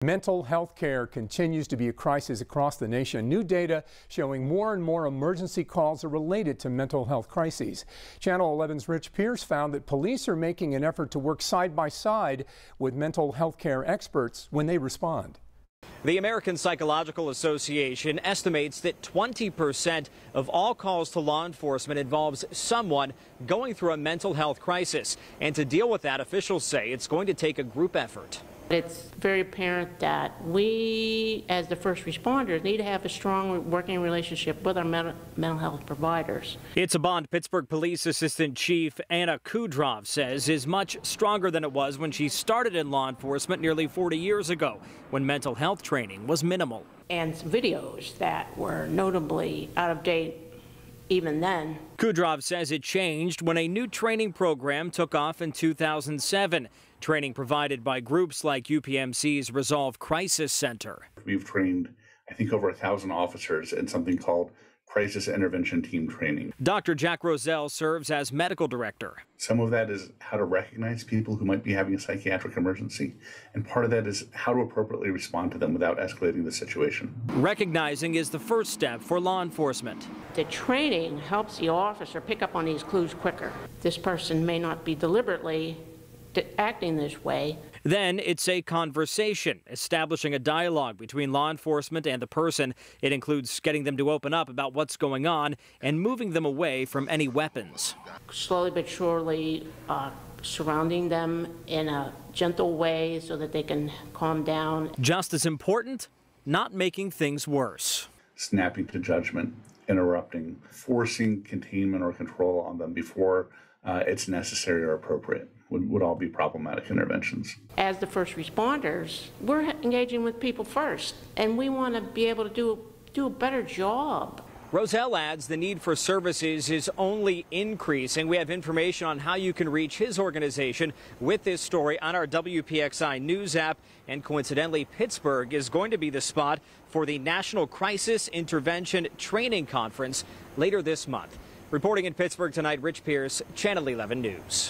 Mental health care continues to be a crisis across the nation. New data showing more and more emergency calls are related to mental health crises. Channel 11's Rich Pierce found that police are making an effort to work side by side with mental health care experts when they respond. The American Psychological Association estimates that 20% of all calls to law enforcement involves someone going through a mental health crisis. And to deal with that, officials say it's going to take a group effort. It's very apparent that we, as the first responders, need to have a strong working relationship with our mental health providers. It's a bond Pittsburgh Police Assistant Chief Anna Kudrov says is much stronger than it was when she started in law enforcement nearly 40 years ago, when mental health training was minimal. And some videos that were notably out of date even then. Kudrov says it changed when a new training program took off in 2007. Training provided by groups like UPMC's Resolve Crisis Center. We've trained, I think, over 1,000 officers in something called Crisis Intervention Team Training. Dr. Jack Roselle serves as medical director. Some of that is how to recognize people who might be having a psychiatric emergency, and part of that is how to appropriately respond to them without escalating the situation. Recognizing is the first step for law enforcement. The training helps the officer pick up on these clues quicker. This person may not be deliberately acting this way. Then it's a conversation, establishing a dialogue between law enforcement and the person. It includes getting them to open up about what's going on and moving them away from any weapons. Slowly but surely surrounding them in a gentle way so that they can calm down. Just as important, not making things worse. Snapping to judgment, interrupting, forcing containment or control on them before it's necessary or appropriate would all be problematic interventions. As the first responders, we're engaging with people first, and we want to be able to do a better job. Roselle adds the need for services is only increasing. We have information on how you can reach his organization with this story on our WPXI News app. And coincidentally, Pittsburgh is going to be the spot for the National Crisis Intervention Training Conference later this month. Reporting in Pittsburgh tonight, Rich Pierce, Channel 11 News.